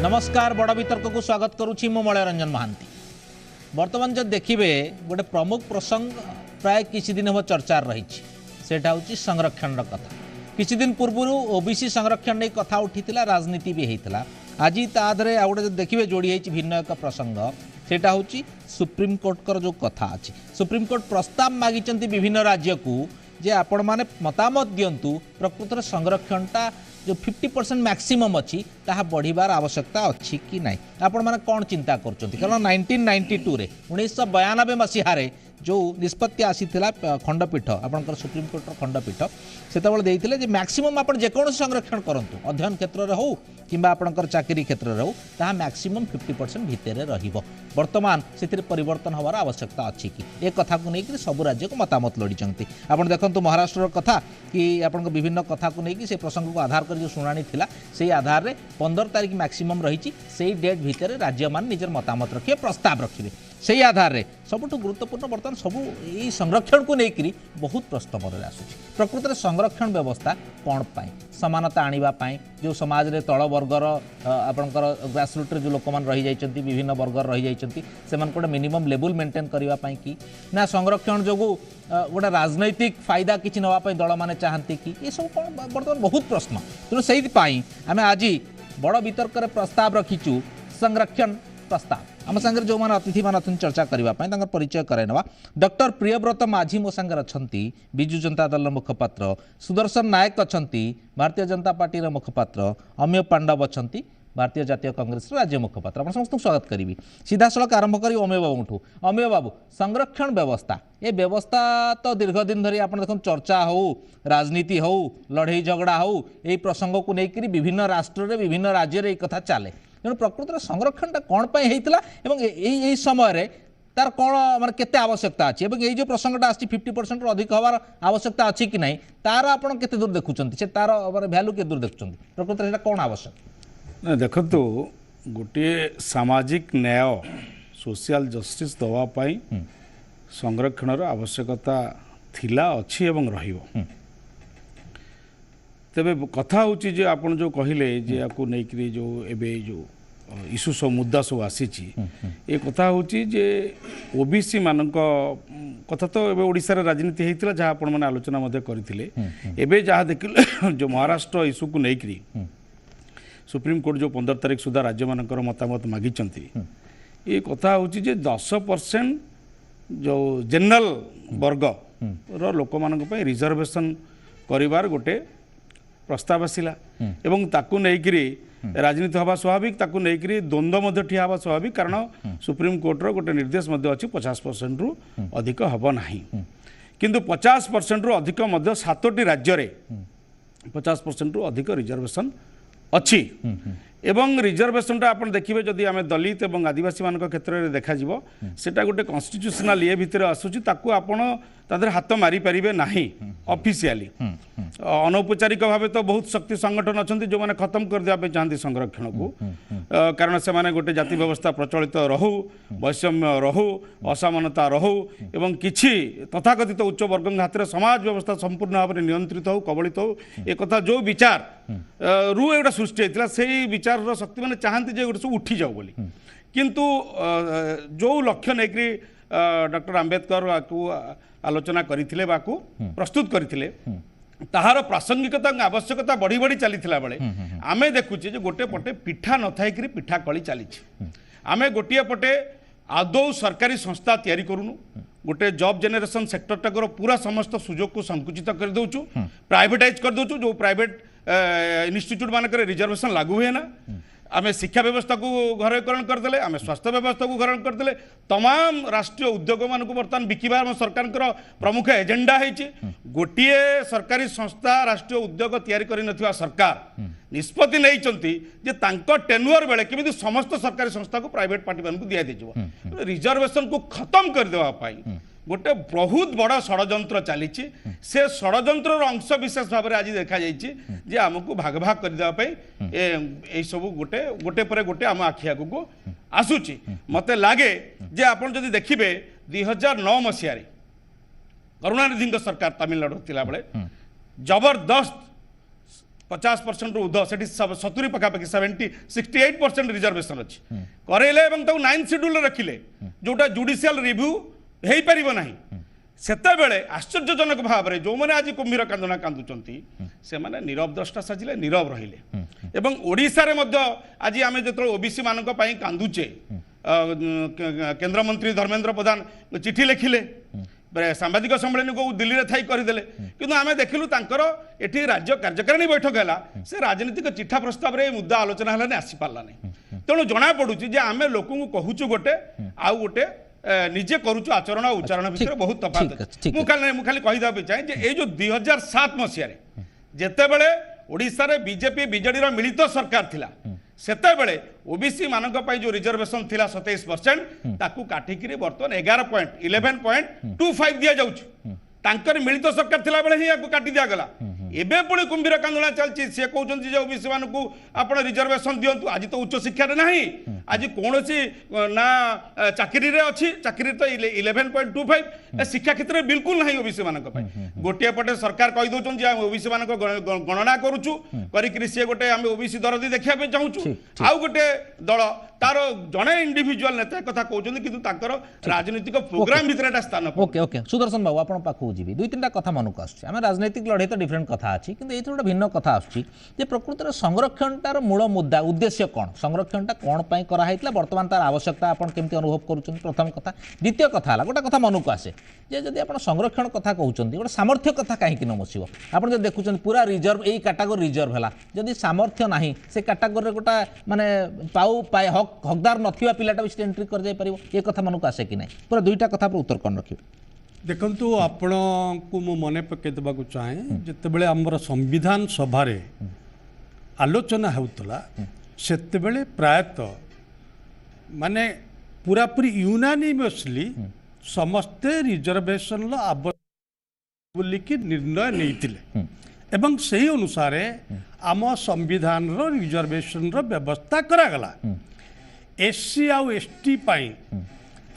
नमस्कार बड़ वितर्क को स्वागत करुच्ची मो मलय रंजन महांती। वर्तमान जो देखिए गोटे प्रमुख प्रसंग प्राय किसी दिन हम चर्चार रही हूँ संरक्षण कथा। किसी दिन पूर्व ओबीसी संरक्षण नहीं कथा उठी राजनीति भी होता। आज तादे आ गए देखिए जोड़ी भिन्न एक प्रसंग सेटा हूँ सुप्रीम कोर्ट जो कथा अच्छी। सुप्रीम कोर्ट प्रस्ताव मागिंट विभिन्न राज्य को जे आपण माने मतामत दिंतु प्रकृत संरक्षणटा जो 50% मैक्सिमम अच्छी ताहा बढ़िबार आवश्यकता अच्छी कि नहीं आपण माने कौन चिंता करछंती। कारण 1992 रे 1992 मसीहारे जो निष्पत्ति आसीथिला खंडपीठ आपणकर सुप्रीम कोर्टर खंडपीठ सेतबेले देइथिले जे मैक्सिमम आपण जेकोन संरक्षण करंतु अध्ययन क्षेत्र रे हो किंबा आपणकर चाकरी क्षेत्र रे हो ताहा मैक्सिमम 50% भितरे रहिबो। वर्तमान सेतिर परिवर्तन होवार आवश्यकता अच्छी कि ए कथा को लेकिन सब राज्य को मतामत लड़ीचंती। आपण देखंतु महाराष्ट्र कथा कि आपण विभिन्न कथा को लेकिन से प्रसंग को आधार कर जो शुणानी थिला सेही आधार रे 15 तारिख मैक्सिमम रही सेही डेट भितर राज्य मान निजर मतामत रखिए प्रस्ताव रखिए से आधार में सबुठ गुरुत्वपूर्ण बर्तमान सबू यही संरक्षण को लेकर बहुत प्रश्न मन आसूँ। प्रकृत में संरक्षण व्यवस्था कौन पाई समानता आने जो समाज रे तल वर्गर आपणकर ग्रासरूट जो लोक मैंने रही जाइछंती विभिन्न वर्गर रही जाइछंती सेमान गोटे मिनिमम लेवल मेंटेन करने कि ना संरक्षण जो गोटे राजनैतिक फायदा किसी नापी दल मैंने चाहती कि ये सब कौन बर्तमान बहुत प्रश्न। तेणु से आम आज बड़ वितर्क प्रस्ताव रखीचु संरक्षण प्रस्ताव। आम सागर जो मैंने अतिथि मान चर्चा करने परिचय कराइनवा। डॉक्टर प्रियव्रत माझी मो सागर अच्छा विजु जनता दल मुखपात्र, सुदर्शन नायक अच्छा भारतीय जनता पार्टी मुखपात्र, अमेय पांडव अच्छा भारतीय जातीय कांग्रेस राज्य मुखपात्र। आप समस्त स्वागत करी। सीधा सड़क आरंभ करी अमेय बाबू। अमेय बाबू संरक्षण व्यवस्था ये व्यवस्था तो दीर्घ दिन धरी आप देख चर्चा हो राजनीति हो लड़ई झगड़ा हो यही प्रसंग को लेकर विभिन्न राष्ट्र में विभिन्न राज्य में कथा चले। तेणु प्रकृत संरक्षण कौन यही समय तार कौन माने केते आवश्यकता अच्छी ये जो प्रसंगटा आसी 50% अधिक हवार आवश्यकता अच्छी कि नहीं तार आपड़ के दूर देखुं से तार भैल्यू के दूर देखुं प्रकृत में कौन आवश्यक ना देखो गोटे सामाजिक न्याय सोशल जस्टिस दवापाई संरक्षण आवश्यकता थिला अच्छी एवं रहिबो। तेबे कथा हूँ जे आपन जो कहले जे आपको नहीं जो एबे जो इश्यू सब मुद्दा सब आसी ये कथा हूँ जे ओबीसी मान कथा तो एबे ओडिशा रे राजनीति होता जहाँ आपण मैंने आलोचना करते एबे जहाँ देखिले जो महाराष्ट्र इश्यू को लेकर सुप्रीम कोर्ट जो 15 तारिख सुधा राज्य मानकर मतामत मागिचंती ये कथा हूँ जे 10% जो जनरल वर्ग रो लोक मान रिजर्वेशन करिवार गोटे प्रस्ताव आसला एवं ताकू नहींकरी राजनीति हवा स्वाभाविक ताकू नहींकरी द्वंद्व मध्य ठिया हवा स्वाभाविक कारण सुप्रीम कोर्ट रो गोटे निर्देश मध्य अच्छी 50% रु अधिक हब नाही किंतु 50% रु अधिक मध्य 7टी राज्य रे 50% रु अधिक रिजर्वेशन अच्छी एवं रिजर्वेशन आप देखिए जदि आम दलित और आदिवासी मान क्षेत्र में देखा सेटा गोटे कन्स्टिट्यूशनल ये भितर आसूची ताकू आपण तादर हाथ मारी पारे ना ऑफिशियली अनौपचारिक भाव तो बहुत शक्ति संगठन अच्छा जो मैंने खत्म कर देवा चाहती संरक्षण को कारण से माने गोटे जाति व्यवस्था प्रचलित रहू वैषम्य रहू असमानता रहू एवं किछि तथाकथित उच्च वर्ग हाथ में समाज व्यवस्था संपूर्ण भाव में नियंत्रित हो कबलित हो एक जो विचार रु एटा सृष्टि होता से विचार शक्ति मैंने चाहती जे सब उठी जाओ बोली किंतु जो लक्ष्य नहीं डॉक्टर आंबेडकर को आलोचना करथिले बाकू प्रस्तुत करथिले ताहार प्रासंगिकता आवश्यकता बढ़ी बढ़ी चली बेले आम देखुचे गोटे पटे पिठा न थाई पिठा कली चली आम गोटे पटे आदौ सरकारी संस्था तैयारी करूनु गोटे जॉब जेनरेशन सेक्टर टाकर पूरा समस्त सुजोग को संकुचित कर दउचु प्राइवेटाइज कर दउचु जो प्राइवेट इंस्टीट्यूट मानक रिजर्वेशन लागू हुए ना आम शिक्षा व्यवस्था को घरोकरण करदे आम स्वास्थ्य व्यवस्था को घरोकरण करदे तमाम राष्ट्रीय उद्योग मान बर्तमान बिकिबार आम सरकार प्रमुख एजेंडा है गोटे सरकारी संस्था राष्ट्रीय उद्योग तैयारी कर नथिबा सरकार निष्पत्ति नहीं टेनुअर बेले केमिति समस्त सरकारी संस्था को प्राइवेट पार्टी मान दिया दिजिवो रिजर्वेशन को खत्म कर देवा पाई गोटे बहुत बड़ षड्यंत्र चली से षड्यंत्र अंश विशेष भाव में आज देखा जे आमको भाग भाग कर सब गोटे गोटे पर गोटे आम आखि आग को आसूची मत लगे जे आप देखिए 2009 मसीह करुणानिधि सरकार तमिलनाडु थिला बेले जबरदस्त 50% ऊर्ध से 70 पखापाखि 68% रिजर्वेशन अच्छी करेले 9 शेड्यूल रखिले जोटा जुडिशियल रिव्यू हो पार ना सेतेबेले आश्चर्यजनक भाव में जो मैंने आज कुंभीर कांदना कांदुचंती से माने नीरव दृष्टा साजिले नीरव रहिले एवं ओडिशा रे मध्य आज आमे जतो ओबीसी मानक पई कांदुचे केंद्र मंत्री धर्मेंद्र प्रधान चिठी लिखिले सांबादिक सम्मेलन को दिल्ली रे थाई करदेले किंतु आमे देखिलु तांकर एठी राज्य कार्यकारिणी बैठक हैला से राजनीतिक चिठा प्रस्ताव रे मुद्दा आलोचना हलाने आसी पारला नै तेणु जना पडुची जे आमे लोकଙ୍କୁ कहूचु गोटे आउ गोटे निजे करूचु आचरण और उच्चारण भितर बहुत तफात मु खाली कहिदा पे चाहे जे ए जो 2007 मसिया रे जेतेबेले ओडिसा रे बीजेपी बीजेडी रो मिलित सरकार थिला सेतेबेले ओबीसी मानक पई जो रिजर्वेशन थिला 27% ताकू काटिकिरी बर्तन 11.25 दिया जाउछु तांकर मिलित सरकार थिला बेले ही याकू काटी दिया गला एबे पुणी कुंभीर कांदना चलची से कहउछन जे ओबीसी मानकू आपण रिजर्वेशन दियंतु आज तो उच्च शिक्षा रे नाही आज कोनोसी ना चाकरी रे अछि चाकरी तो 11.25 शिक्षा क्षेत्र में बिल्कुल नाही ओबीसी मानक पई गोटिया पटे सरकार कहि दोचन जे ओबीसी मानक गणना करूछु करिकरी से गोटे हम ओबीसी दरदी देखिया पे चाहूछु आउ गोटे दल तार जने इंडिविजुअल नेता कथा कहउछन किंतु ताकर राजनीतिक प्रोग्राम भितर एटा स्थान ओके ओके सुदर्शन बाबू आपण पाखु जीवी दुई तीनटा कथा मनक आछी हम राजनीतिक लड़ाई तो डिफरेंट कथा अछि किंतु एथि गोटे भिन्न कथा आछी जे प्रकृति रे संरक्षणटार मूल मुद्दा उद्देश्य कोन संरक्षणटा कोन पई करा हैतला वर्तमान तार आवश्यकता आपण केमति अनुभव करूछन प्रथम कथा द्वितीय कथा हला गोटे कथा मनक आसे जे जदि आपण संरक्षण कथा कहउछन गोटे सामर्थ्य कथा काहे कि न मसिबो आपण जे देखुछन पूरा रिजर्व एई कैटेगरी रिजर्व हला जदि सामर्थ्य नाही से कैटेगरी रे गोटा माने पाउ पाए हकदार नथिबा पिलाटा भी एंट्री कर जाय परिबो ए कथा मनक आसे कि नै पूरा दुईटा कथा पर उत्तर कोन रखिबो देखंतु आपण को मु मने पके देबा को चाहे जते बेले हमर संविधान सभा रे आलोचना होतला सेते बेले प्रायत माने पूरा पूरी यूनानिमसली समस्ते रिजर्वेशन लो आवश्यक बोली कि निर्णय नैतिले एवं सही अनुसार आम संविधान रो रिजर्वेशन रो व्यवस्था करा गला एससी आउ एसटी पाई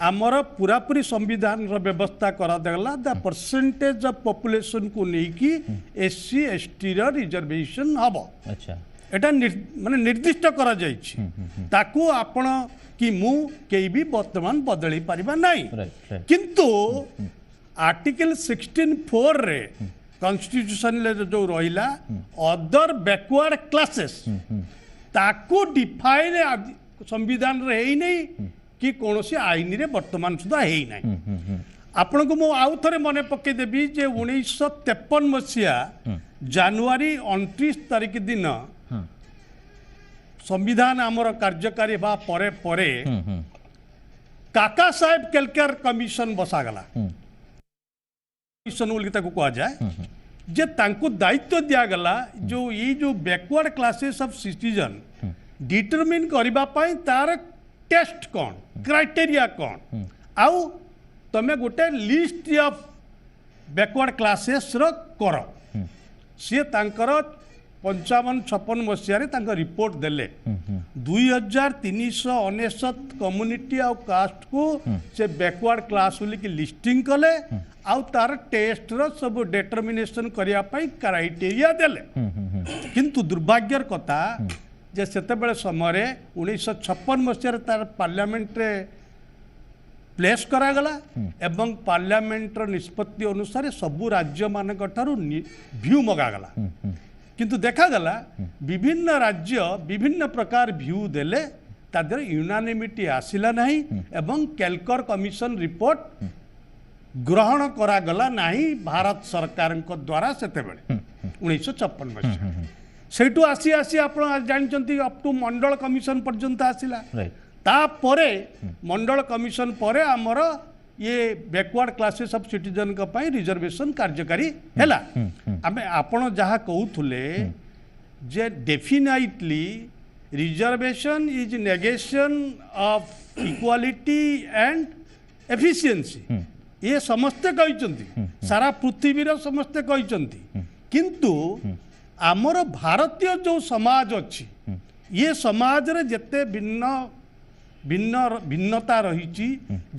आमर पूरा पूरी संविधान रो व्यवस्था करा देला द परसेंटेज ऑफ पॉपुलेशन को लेकी एससी एसटी रो रिजर्वेशन हबो अच्छा एटा माने निर्दिष्ट करा जायछि ताकू आपण कि मु केई भी वर्तमान बदली परिबा नाही किंतु आर्टिकल 16(4) रे कॉन्स्टिट्यूशन ले जो रहिला अदर बैकवर्ड क्लासेस ताकू डिफाइन संविधान रे हेई नै कि कोनोसी आईन रे वर्तमान सुधा हेई नै आपण को मु आउ थरे मने पके देबी जे 1953 मसिया जनवरी 29 तारिख दिन संविधान आमर कार्यकारी बा परे परे काका साहेब केलकर कमिशन बसा गला कमिशन बोली ताको कहा जाए जे तांको दायित्व दिया गला जो ये जो backward classes of citizen determine करबा पई तार टेस्ट कौन क्राइटेरिया कौन आउ तमे गोटे लिस्ट ऑफ बैकवर्ड क्लासेस रो कर सी तांकर 55-56 मसीह रिपोर्ट देले 2399 कम्युनिटी आउ कास्ट को से बैकवर्ड क्लास बोलिक लिस्टिंग कले आउ तार टेस्ट रो सब डिटरमिनेशन करिया पई क्राइटेरिया देले किंतु दुर्भाग्यर कथा जे सेते बेले समय 1956 मसीह तार पार्लियामेंट रे प्लेस करा गला एवं पार्लियामेंट रो निष्पत्ति अनुसार सबु राज्य मानक ठारू व्यू मगा गला किंतु देखा गला विभिन्न राज्य विभिन्न प्रकार व्यू देले तादर यूनानिमिटी आसिला नहीं एवं केलकर कमिशन रिपोर्ट ग्रहण करा गला नहीं भारत सरकार को द्वारा सेते बेले 1956 मसीहा सेठू आसी आसी आपण जानचंती अप टू मंडल कमिशन पर्यंत आसिला तापरे मंडल कमिशन परे आमर ये बैकवर्ड क्लासेस ऑफ सिटीजन का पाई रिजर्वेशन कार्यकारी हैला आमे आपण जहा कहउथुले जे definitely reservation is negation of equality and efficiency ये समस्ते कहिचंती सारा पृथ्वी रो समस्ते कहिचंती किंतु आमर भारतीय जो समाज अच्छी ये समाज रे जते भिन्न भिन्न भिन्नता रही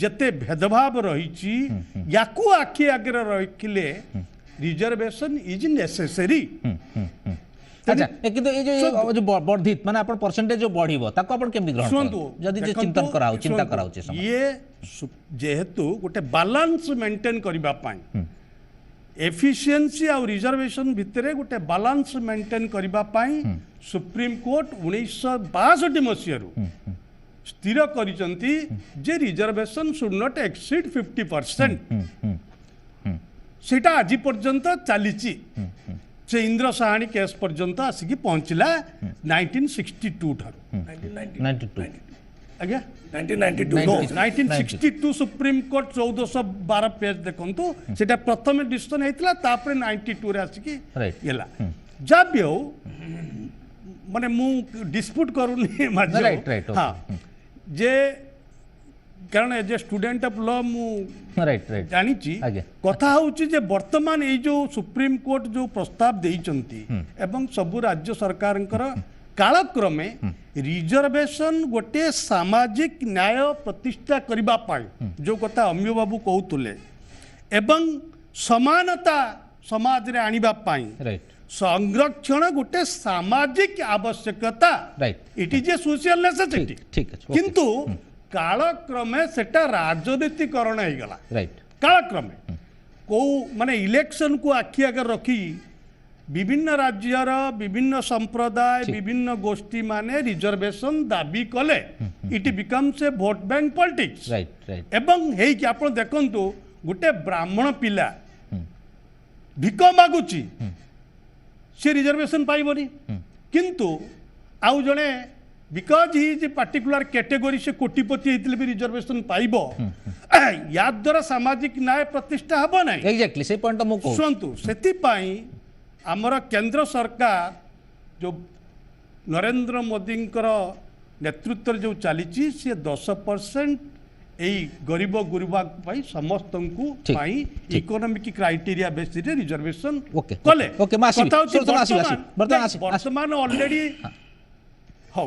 जते भेदभाव रही याकू आखि आगे रखिले रिजर्वेशन इज नेसेसरी अच्छा किंतु ये जो वर्धित माने आपण परसेंटेज जो बढ़िबो ताको आपण केमि ग्रहण शुणु जदि जे चिंतन कराउ चिंता कराउ छे ये जेहेतु गोटे बैलेंस मेंटेन करबा पाई एफिशिएंसी आ रिजर्वेशन भितर गोटे बैलेंस मेंटेन करबा पाई सुप्रीम कोर्ट 1962 मसीह स्थिर करिसंती जे रिजर्वेशन शुड नॉट एक्सीड 50%। सेटा आज पर्यंत चलीची से इंद्र साहानी केस पर्यंत आसिकी पहुंचला 1962 ठारू 92 आज्ञा 1992 नो 1962 सुप्रीम कोर्ट 1412 पेज देखंतु सेटा प्रथम डिसीजन हेतला तापर 92 रे आसिकी Right. येला जब भी हो माने मु डिस्प्यूट करूनी माजो Right, right, okay. हां जे कारण as a student of law मु राइट राइट जानिची आज्ञा। कथा होची जे वर्तमान ए जो सुप्रीम कोर्ट जो प्रस्ताव देइचंती एवं सबु राज्य सरकारंकर कालक्रमे रिजर्वेशन गोटे सामाजिक न्याय प्रतिष्ठा करिबा पाई जो कथा अम्य बाबू कहउतले एवं समानता समाज रे आनिबा पाई राइट संरक्षण गोटे सामाजिक आवश्यकता right it is a social necessity ठीक है okay. किंतु कालक्रमे सेटा राजनीतिकरण हो गला राइट कालक्रमे को माने इलेक्शन को आखि आगे रखी विभिन्न राज्यर विभिन्न संप्रदाय विभिन्न गोष्ठी माने रिजर्वेशन दाबी कले it becomes a vote bank politics right right एवं हेई कि आपण देखंतु गोटे ब्राह्मण पिला भिक मागुची से रिजर्वेशन पाइबनी किंतु आउ जणे because he is particular category से कोटिपति होते भी रिजर्वेशन पाइब या द्वारा सामाजिक न्याय प्रतिष्ठा हम ना एग्जैक्टली से पॉइंट मु कहू शुणु से आमर केंद्र सरकार जो नरेंद्र मोदी नेतृत्व जो चली से 10% यही गरीब गुरुबा समस्त economic criteria basis reservation okay कले ओके मासी वर्तमान ऑलरेडी हो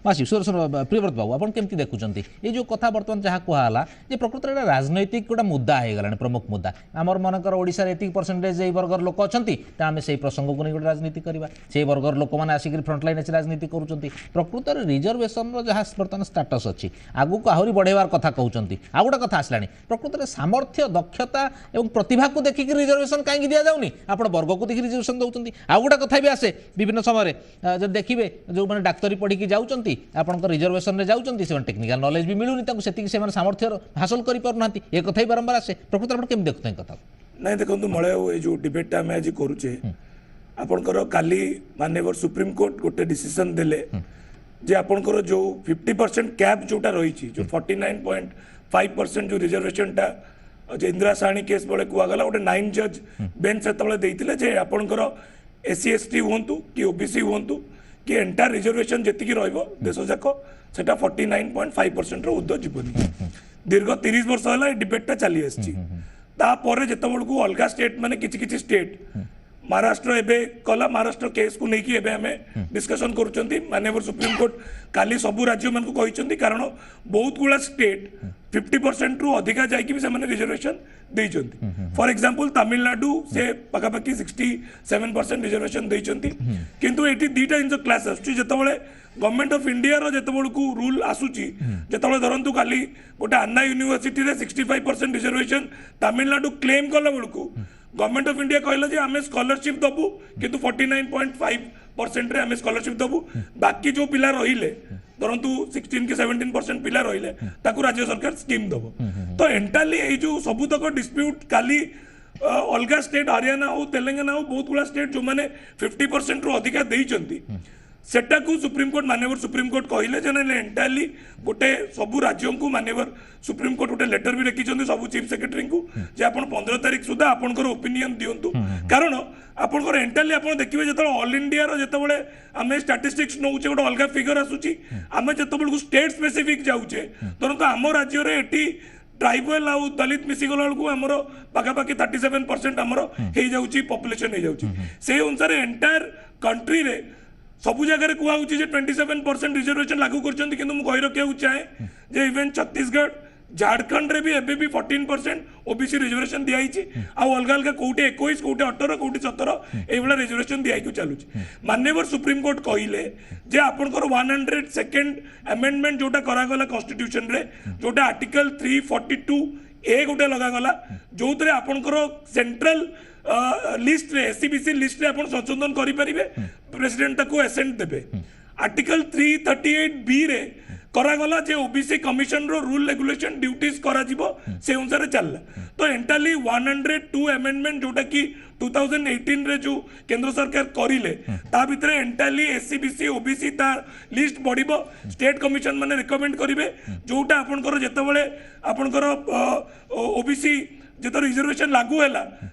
मासी प्रियव्रत बाबू आप केमती देखुं ये जो कथा बर्तमान जहाँ कहला प्रकृत में राजनैतिक गोटे मुद्दा हो गला प्रमुख मुद्दा आमर मनकर ओडिशा एतिक परसेंटेज ये वर्गर लोक अच्छा आम से प्रसंग को नहीं गोटे राजनीति करवा से वर्गर लोक मैंने आसिक फ्रंटलाइन राजनीति करुँच प्रकृत में रिजर्वेशन जहाँ बर्तमान स्टाटस अच्छी आगू को आहरी बढ़ेबार कथा कहते आ गोटे कथा आसला प्रकृत में सामर्थ्य दक्षता और प्रतिभा को देखिक रिजर्वेशन कहीं दि जाऊनी आप वर्ग को देखिए रिजर्वेशन दौरान आ गोटे कथा भी आसे विभिन्न समय जब देखिए जो मैंने डाक्तरी पढ़ी जाऊँ आपण रिजर्वेशन रे जाउचंती से टेक्निकल नॉलेज भी मिलुनी ताको सेतिक से सामर्थ्य हासिल करि पारुनांती ए कथा ही बारंबार आसे प्रकृत आपण केम देखते कथा नहीं देखंतु मळे ए जो डिबेट ता आज करूचे आपनकर काली माननीय सुप्रीम कोर्ट गोटे डिसीजन देले जे आपनकर जो 50% कैप जोटा रही जो 49.5% जो रिजर्वेशन टा जे इंदिरा साहनी केस बळे कुआ गला गोटे 9 जज बेंच सेतबळे देइतिले जे आपनकर एससी एसटी होंतु कि ओबीसी होंतु कि एंटायर रिजर्वेशन जी रहिबो देश जाक सेटा 49.5% रो उद्ध जीवनी दीर्घ 30 वर्ष है डिबेटा चली आसी तापर जिते बड़ू अलग स्टेट माने किछि स्टेट महाराष्ट्र एबे कला महाराष्ट्र केस को लेकिन एबे हमें डिस्कशन करूछंती माननीय सुप्रीम कोर्ट काली सबु राज्य मन को कहिसंती कारण बहुत गुला स्टेट 50% रु अधिका जाइकी भी से रिजर्वेशन देइचंती फॉर एग्जांपल तमिलनाडु से पाखापाखि 67% रिजर्वेशन देइचंती किंतु एटी दीटा जिन क्लास आसुची जेतबळे गवर्नमेंट ऑफ इंडिया रो जेतबळे को रूल आसुची जेतबळे धरंतु काली गोटे अन्ना यूनिवर्सिटी रे 65% रिजर्वेशन तमिलनाडु क्लेम कला बळकू गवर्नमेंट ऑफ इंडिया कहला जे आमे स्कॉलरशिप दबु किंतु 49.5% रे आमे स्कॉलरशिप दबु बाकी जो पिला रहिले धरंतु 16 कि 17% पिला रहिले ताकू राज्य सरकार स्कीम दबो तो एंटाली ए जो सबुतक डिस्प्यूट काली अलगा स्टेट हरियाणा हो तेलंगाना हो बहुत गुला स्टेट जो माने 50% रु अधिका देइचंती सेटा को सुप्रीम कोर्ट माननीय सुप्रीम कोर्ट कहले जे ने एंटायरली गोटे सबु राज्यों को माननीय सुप्रीम कोर्ट गोटे लेटर भी लिखिछंती सबु चीफ सेक्रेटरी को जे आपण 15 तारिख सुधा आपनकर ओपिनियन दियंतु कारण आपनकर एंटायरली आपण देखिबे जेतबे ऑल इंडिया रो जेतबे आमे स्टैटिस्टिक्स नउचे गोटे अलगा फिगर आसुची आमे जेतबे को स्टेट स्पेसिफिक जाउचे तुरंत आम राज्य रे एटी ट्राइबल आउ दलित मिसी गला को हमर पाखापाखि 37% हमर हे जाउची पॉपुलेशन हे जाउची से अनुसार एंटायर कंट्री रे सबु जगह कहूँ 27% रिजर्वेशन लागू कर कही रखा चाहे जे इवेन छत्तीसगढ़ झारखंड रे भी एबे भी 14% ओबीसी रिजर्वेशन दिखाई अलग अलग कौटे 21 कौटे 18 कौटे 17 ये रिजर्वेशन दिखाई चलू माननीय सुप्रीम कोर्ट कहले जे आपनकर 102nd अमेंडमेंट जोटा करागला कॉन्स्टिट्यूशन रे जोटा आर्टिकल 342 ए गोटे लगागला जो आपनकर सेंट्रल लिस्ट रे एससीबीसी लिस्ट रे आपण संशोधन करि परिबे प्रेसिडेंट को एसेंट देबे आर्टिकल 338 बी रे करागला जे ओबीसी कमिशन रो रूल रेगुलेशन ड्यूटीज करा जिवो से अनुसार चलला तो एंटाली 102 अमेंडमेंट जोटा कि 2018 रे जो केंद्र सरकार करिले ता भितरे एंटाली एससीबीसी ओबीसी ता लिस्ट बढ़िबो स्टेट कमिशन माने रिकमेंड करिवे जोटा आपनकर जेतबेले आपनकर ओबीसी जो रिजर्वेशन लागू है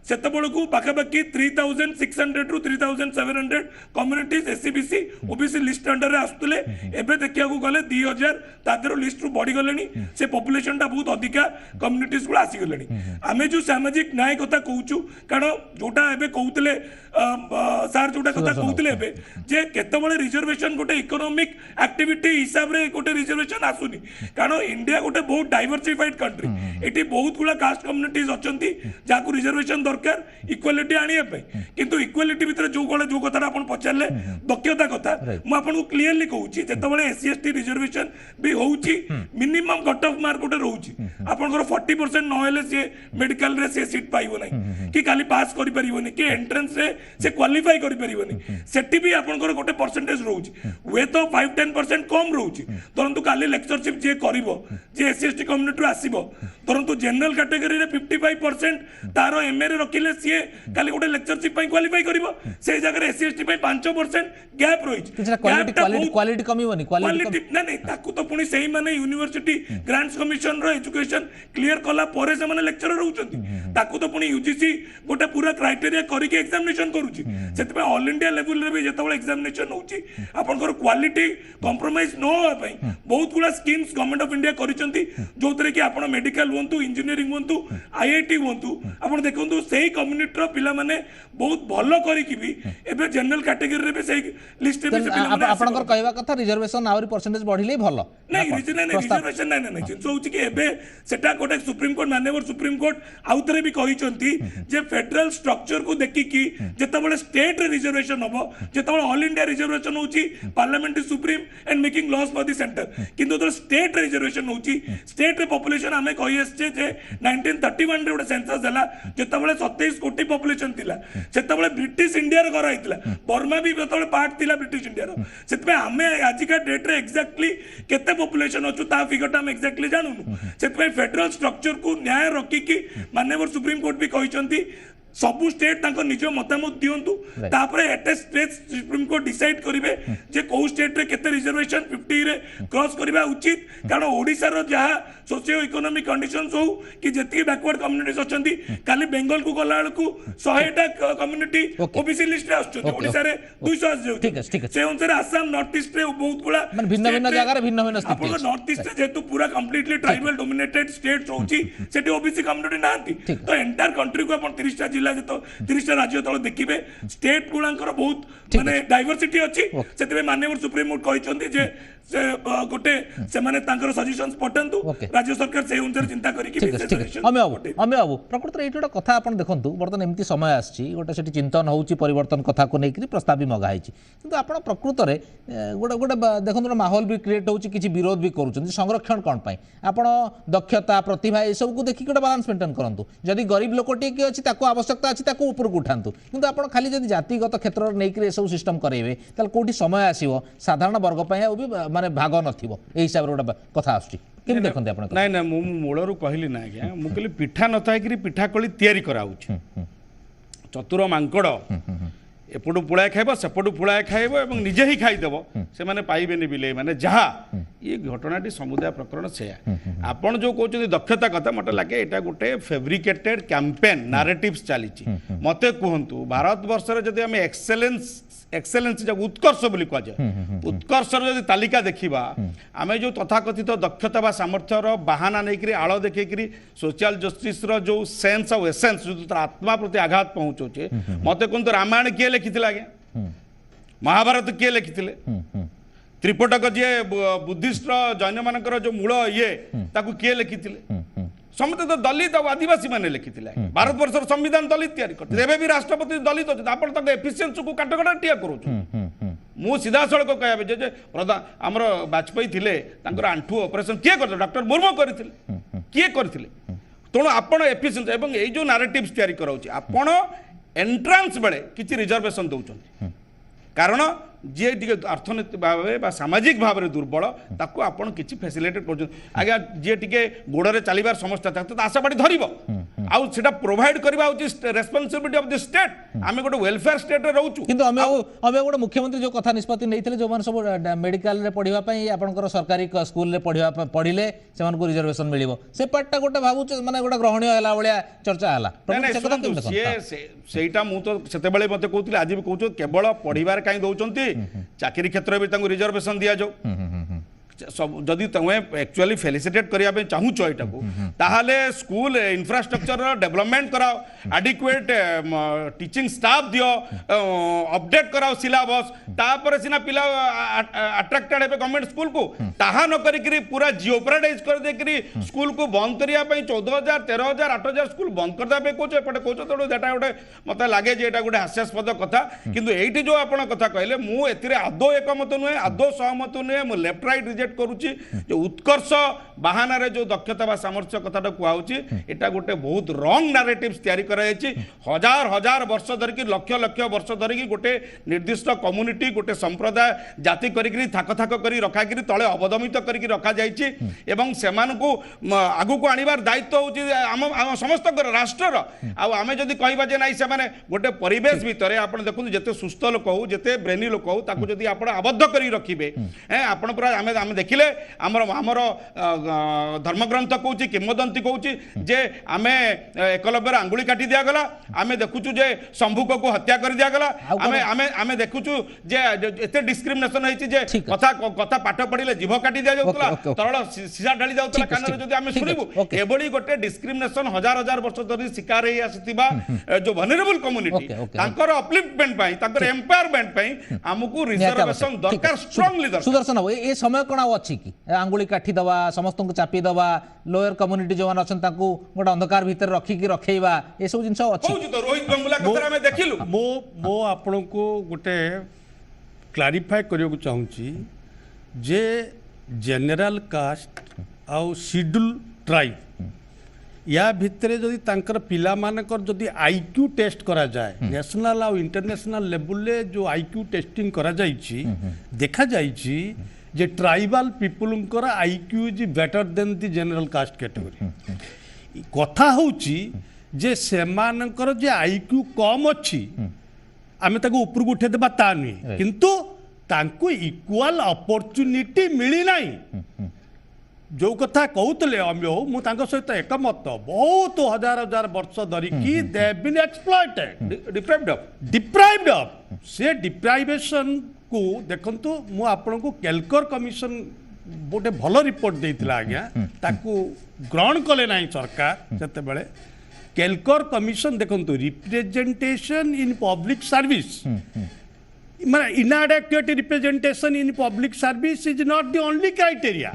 सेत को पाखापाखि 3600 रु 3700 communities SC BC OBC list under आसुले एबे देखिया गले 2000 तादर लिस्ट रु बढ़ी गले से पॉपुलेशन टा बहुत अधिका कम्युनिटीज को आसी गले आमे जो सामाजिक न्याय कथा कहूचु कारण जोटा एबे कहउतले सार जोटा कथा कहउतले एबे जे केतबळे रिजर्वेशन गोटे इकोनॉमिक एक्टिविटी हिसाब रे गोटे रिजर्वेशन आसुनी कारण इंडिया गोटे बहुत डाइवर्सिफाइड कंट्री एटी बहुत गुला कास्ट कम्युनिटीज अछंती जाकू रिजर्वेशन दरकार इक्वालिटी आनिया पे किंतु इक्वालिटी भीतर जो गले जो कथा आपण पचारले दक्षता कथा मु आपन को क्लियरली कहूची जेतबळे एससी एसटी रिजर्वेशन भी होउची मिनिमम कट ऑफ मार्क गोटे रहउची आपनकर 40% न हेले से मेडिकल रे से सीट पाइबो नै कि खाली पास करि परिबोनी कि एंट्रेंस रे से क्वालिफाई करि परिबोनी सेठी भी आपनकर गोटे परसेंटेज रहउची वे तो 5-10% कम रहउची परंतु खाली लेक्चरशिप जे करिवो जे एससी एसटी कम्युनिटी आसीबो परंतु जनरल कैटेगरी रे 55% तारो एमए रे रखिले सीए खाली गोटे लेक्चरशिप पई क्वालिफाई करिवो से जगह एससी एसटी पई 5% गैप रहिछ क्वालिटी कमिवनी क्वालिटी ना नहीं ताकू तो पुनी सही माने यूनिवर्सिटी ग्रांट्स कमिशन रो एजुकेशन क्लियर कला परे से माने लेक्चरर रहउचंती ताकू तो पुनी यूजीसी गोटे पूरा क्राइटेरिया करी के एग्जामिनेशन करूची सेते ऑल इंडिया लेवल रे भी जेतबळे एग्जामिनेशन होउची आपनकर क्वालिटी कंप्रोमाइज न होआ पई बहुत गुला स्कीम्स गवर्नमेंट ऑफ इंडिया करिसंती जोतरे कि आपण मेडिकल होंतु इंजीनियरिंग होंतु आईआईटी होंतु आपण देखंतु सेही कम्युनिटी रो पिला माने बहुत भलो करी कि भी एबे जनरल कैटेगरी रे भी सेही लिस्ट में से पिला माने आपनकर कहवा कथा रिजर्वेशन आउरी परसेंटेज बढ़िले भलो नहीं रिजर्वेशन नहीं जिंस होउची कि एबे सेटा कोटे सुप्रीम कोर्ट माननीय सुप्रीम कोर्ट आउतरे भी कहिसंती जे फेडरल स्ट्रक्चर को देखि कि जेतबळे स्टेट रे रिजर्वेशन हबो जेतबळे ऑल इंडिया रिजर्वेशन होउची parliament is supreme and making loss for the centre किंतु तो स्टेट रिजर्वेशन होउची स्टेट रे पॉपुलेशन हमें कहि असचे जे 1931 रे गोटे सेंसस देला जेतबळे 27 कोटी पॉपुलेशन थिला सेतबळे ब्रिटिश इंडिया रे करा हितला बर्मा भी जेतबळे पार्ट थिला ब्रिटिश इंडिया रो सेतबे हमें आज का डेट रे एक्जेक्टली केते पॉपुलेशन अछु ता फिगर हम एक्जेक्टली जानू सेतबे फेडरल स्ट्रक्चर को न्याय रखी कि माननीय सुप्रीम कोर्ट भी कहिसंती सबु स्टेट तांको निज मतामत दियंतु तापरे at state supreme court decide करिवे जे को स्टेट रे केते रिजर्वेशन 50 रे क्रॉस करबा उचित कारण ओडिसा रो जहा सोशियो इकोनॉमिक कंडीशंस हो कि जति बैकवर्ड कम्युनिटीज अछंती खाली बेंगल को गला को 100 टा कम्युनिटी ओबीसी लिस्ट रे आछन ओडिसा रे 200 आछ ठीक है से अनुसार आसाम नॉर्थ ईस्ट रे बहुत गुला माने भिन्न भिन्न जगह रे भिन्न भिन्न स्थिति आपन नॉर्थ ईस्ट रे जेतु पूरा कंप्लीटली ट्राइबल डोमिनेटेड स्टेट्स होची सेठी ओबीसी कम्युनिटी नांती तो एंटायर कंट्री को अपन 30 टा जिल्ला जतो 30 टा राज्य तळ देखिबे स्टेट गुलांकर बहुत माने डाइवर्सिटी अछि सेतबे माननीय सुप्रीम कोर्ट कहिसंती जे से गोटे से माने तांकर सजेशंस पठंतु राज्य सरकार से अनुसार चिंता करी कि अमे बाबू प्रकृत रे एटा कथा आपण देखंतु बर्तन एमती समय आछि गोटे सेठी चिंतन होउची परिवर्तन कथा को नेकरी प्रस्ताव भी मगा हैछि किंतु आपण प्रकृत रे गोटे गोटे देखंतु माहौल भी क्रिएट होउची किछि विरोध भी करूछन संरक्षण कोन पई आपण दक्षता प्रतिभा ए सब को देखि गोटे बैलेंस मेंटेन करंतु जदी गरीब लोकटी के अछि ताको आवश्यकता अछि ताको ऊपर को उठांतु किंतु आपण खाली जदी जातिगत क्षेत्र नेकरी ए सब सिस्टम करेबे ताल कोठी समय आसीबो साधारण वर्ग पई भी माने भाग नथिबो ए हिसाब रे गोटे कथा आछी केम देखंते आपण नाही ना मु मूलरू कहली ना आज्ञा मु कहली पिठा नथाय कि पिठा कली तयारी कराउछ चतुर मांकड़ एपटू पुळाए खाइब सेपटू पुळाए खाइब एवं निजे ही खाइदेव से माने पाइबेनी बिले माने जहा ये घटनाटी समुदाय प्रकरण से आपण जो कहते दक्षता कथा मत लगे एटा गोटे फेब्रिकेटेड कैंपेन नारेटिव्स चली मते कहतु भारत वर्ष जदि आम एक्सेलेंस जब उत्कर्ष बोली कह जाए उत्कर्षर जदि तालिका देखा आम जो तथाकथित दक्षता बा सामर्थ्यर बाहाना नहीं आड़ देखी सोशल जस्टिस जो सेन्स और एसेंस जो आत्मा प्रति आघात पहुँचे मत कहतु रामायण किए लिखी आज्ञा महाभारत किए लिखी त्रिपिटक जी बुद्धिस्ट जैन मानकर जो मूल ये ताकू किए लिखिथिले समस्त तो दलित और आदिवासी मैंने लिखिथिले भारत वर्षर संविधान दलित तैयारी करथिले एबे भी राष्ट्रपति दलित अछि आपण तक एफिशिएंसी को काटकटा टिया करूछु मु सीधा सड़क कहबे जे प्रधान हमर वाजपेयी थिले तांकर आंठू ऑपरेशन किए करथिले डॉक्टर मुर्मू करथिले किए करथिले तेणु आपण एफिशिएंसी एवं ए जो नारेटिव्स तैयारी कराउछि आपण एंट्रांस बेले किछि रिजर्वेशन दउछन कारण जी अर्थनीति भाव सामाजिक भाव में दुर्बल ताकू आपण किछि फैसिलिटेट कर आज्ञा जी टे गोड़े चलबार समस्या था तो आशा बाड़ी धरब आउ सेटा प्रोवाइड करबा होची रेस्पोंसिबिलिटी ऑफ द स्टेट आमे गोटे वेलफेयर स्टेट रे रहउछु किंतु हमें गोटे मुख्यमंत्री जो कथा निष्पत्ति नहीं जो सब मेडिकल रे पढ़िबा पई आपनकर सरकारी स्कूल रे पढ़िले से रिजर्वेशन मिलिबो से पार्टटा गोटे भाबु माने गोटे ग्रहणीय हला भलिया चर्चा हला सेटा मु तो सेते बेले मते कहउतिले आज भी कहउछु केवल पढ़िबार काई दउचंती चाकरी क्षेत्र में रिजर्वेशन दिया जाओ सब जदि तुम एक्चुअली फेलिसिटेट करने चाहूच यहाँ को ताहले स्कूल इंफ्रास्ट्रक्चर डेवलपमेंट कराओ एडिक्वेट टीचिंग स्टाफ दियो अपडेट कराओ सिलेबस तापर सिना पिला अट्रैक्टेड है गवर्नमेंट स्कूल को ताहा न करी पूरा जियोप्रेटाइज कर देकरी स्कूल को बंद करिया पई 14000 13000 8000 स्कूल बंद कर देबे कोच एपटे कोच तो डेटा गोटे मते लागे जे एटा गोटे हास्यास्पद कथा किंतु एठी जो आपण कथा कहले मु एथिरे आदो एकमत नुहे आदो सहमत नुहे मु लेफ्ट राइट करुची जो उत्कर्ष बाहाना रे जो दक्षता बा सामर्थ्य कथाटा कुआउची एटा गोटे बहुत रॉन्ग नैरेटिव्स तैयारी करायछि हजार हजार वर्ष धरिकी लक्ष लक्ष वर्ष धरिकी गोटे निर्दिष्ट कम्युनिटी गोटे संप्रदाय जाति करिकरी थाक थाक करी रखाकरी तळे अवदमित करिकरी रखा जायछि एवं सेमानकु आगु को आनिबार दायित्व होछि आम समस्त राष्ट्रर आ आमे जदि कहबा जे नाही सेमाने गोटे परिवेश भितरे आपण देखु जते सुस्थ लोक हो जते ब्रेनी लोक हो ताकू जदि आपण आबद्ध करी रखिबे आपण पूरा आमे देखिले आमर धर्मग्रंथ कौच किंवदंती कौच जे आमे एकलव्यर आंगुली काटी दिया गला आमे देखुचु जे शंभुक को हत्या कर दिया गला आमे आमे आमे देखुचु जे एते डिस्क्रिमिनेशन होईची जे कथा कथा पाठ पढिले जीभ काटी दिया जाउतला तरळ सीसा ढाली जाउतला कान रे जदि आमे सुनिबु एबडी गोटे डिस्क्रिमिनेशन हजार हजार वर्ष धरि शिकार हे आसीतिबा जो वनरेबल कम्युनिटी तांकर अपलिफ्टमेंट पई तांकर एम्पावरमेंट पई हमकु रिजर्वेशन दरकार स्ट्रांग लीडर सुदर्शन बाबू ए समय कोन अछि कि आंगुली काठी दवा समस्त को चापी दवा लोअर कम्युनिटी जो अच्छा गोटे अंधकार भितर रखिकी रखेबा ये सब जिनस रोहित गंगुला कथा में देखिलु मो आपण को गोटे क्लारिफाई करने चाहूँगी जे जेनरल कास्ट आउ शेड्यूल ट्राइब या भितरे जदि तांकर पिला मानकर जदि आईक्यू टेस्ट करा जाए नेशनल आउ इंटरनेशनल लेवल ले जो आईक्यू टेस्टिंग करा जाइछि देखा जाइछि जे tribal people IQ is better than the general caste category कथा होची जे सेमानकर जे आईक्यू कम अच्छी आमे ताको ऊपर को उठे देबा ता नहीं किंतु तांको इक्वल अपॉर्चुनिटी मिली नहीं जो कथा कहते मु सहित एकमत बहुत हजार हजार वर्ष धरिकी they been exploited deprived of से डिप्राइवेशन को देखंतु मु आपन को केलकर कमिशन गोटे भल रिपोर्ट देइतिला आज्ञा ताकू ग्रहण कले नाही सरकार सेते बेले केलकर कमिशन देखंतु रिप्रेजेंटेशन इन पब्लिक सर्विस माने inadequate representation in public service is not the only criteria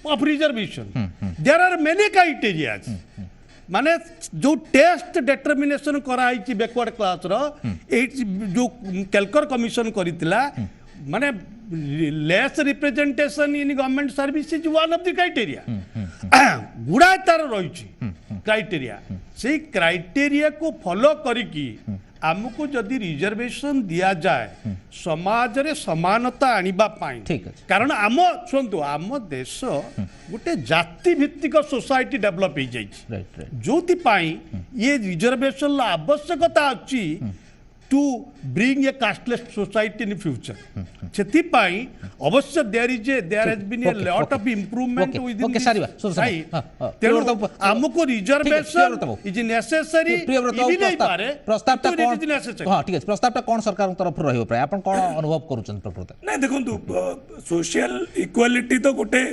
of reservation there are many criteria माने जो टेस्ट डिटरमिनेशन कराई बैकवर्ड क्लास रो जो केलकर कमिशन करितला माने less representation in government service is one of the criteria गुड़ा तार रही criteria से criteria को फॉलो करिकी आमको जदि रिजर्वेशन दिया जाए समाज रे समानता आनिबा पाई कारण आम सुनतु आम देश गोटे जाति भित्तिक सोसाइटी डेवलप हो जाइए जोति पाई ये रिजर्वेशन आवश्यकता अच्छी to bring a casteless society in future से अवश्य there has been a lot of improvement within तेणु हमको रिजर्वेशन इज नेसेसरी प्रस्तावटा कौन हां ठीक है प्रस्तावटा कौन सरकार तरफ रहियो प्राय आपण कोन अनुभव करूछन प्रकृत नहीं देखंतु सोशल इक्वालिटी तो गोटे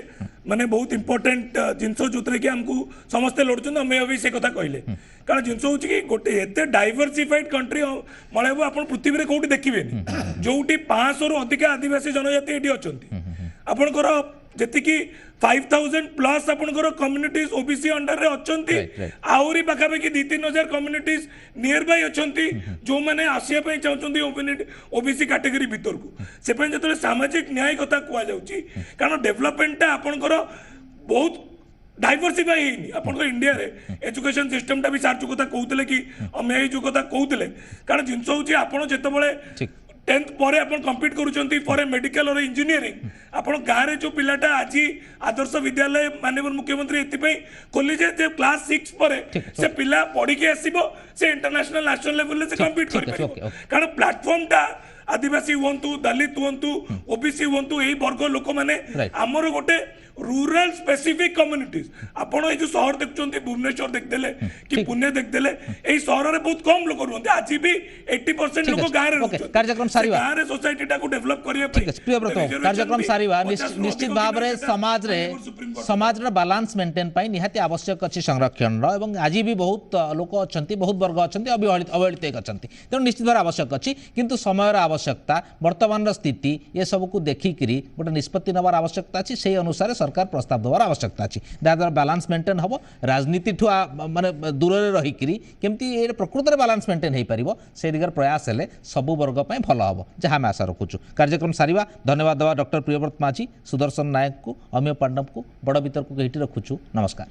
माने बहुत इंपोर्टेंट जिनसो जोतरे कि हमको समस्त लड़छन हमें अभी से कथा कहले कारण जिनस हूँ कि गोटे एत डाइवर्सिफाइड कंट्री मलयबाबू आप पृथ्वी में कौटी देखिए जो 500 रु अधिक आदिवासी जनजाति ये अच्छा आपणकर जी 5000 प्लस आपणकर कम्युनिटीज ओबीसी अंडर रे अच्छंती आउरी पाखापाखि 2-3 कम्युनिटीज नियर बाय अच्छंती जो माने आसिया पई चाहउछंती ओबीसी कैटेगरी भीतर को से पई जतले सामाजिक न्याय कथा कुआ जाउची कारण डेवलपमेंटटा आपणकर बहुत डाइवर्सिफाई ହେଇନି आपणकर इंडिया रे एजुकेशन सिस्टम टा भी सार जो कथा कहउतले कि अमे जो कथा कहउतले कारण जिंस होउची आपण जेतबळे 10th पर आप कम्पीट करुँच फॉर ए मेडिकल और इंजीनियरिंग आप गाँव में जो पिलाटा आज आदर्श विद्यालय माननीय मुख्यमंत्री ये खोली जे क्लास 6 पर से पिला पढ़ी के आसब से इंटरनेशनल नेशनल लेवल से कम्पीट कर कारण प्लेटफॉर्म टा आदिवासी हूँ दलित हूँ ओबीसी हूँ यही वर्ग लोक मैंने आमर गोटे रूरल स्पेसिफिक कम्युनिटीज आपण जो शहर देखुं भुवनेश्वर देखदेले कि पुणे देखदेले यही शहर में बहुत कम लोग रुहते आज भी 80% लोग गाँव में कार्यक्रम सारिबा गाँव में सोसाइटी टाको डेवलप करिया प्रियव्रत कार्यक्रम सारिबा निश्चित भाव में समाज रे बैलेंस मेंटेन पाई निहाती आवश्यक अछि संरक्षण रो एवं आज भी बहुत लोक अछंती बहुत वर्ग अछंती अवहेलित अछंती तेणु निश्चित भाव आवश्यक अछि किंतु समय आवश्यकता वर्तमान स्थिति ये सब को देखिकी गोटे निष्पत्ति नबार आवश्यकता अछि से अनुसार सरकार प्रस्ताव देवार आवश्यकता अछि जहाँद्वारा बैलेंस मेंटेन हम राजनीति ठू माने दूर रहीकि केमती प्रकृत में बैलेंस मेंटेन हो पार से दिगरे प्रयास हेले सबु वर्ग पर भल हम जहाँ आम आशा रखुचु कार्यक्रम सारिबा धन्यवाद देवा डॉक्टर प्रियव्रत माझी सुदर्शन नायक को अमीय पांडव को बड़ वितर्क को रखुचु नमस्कार।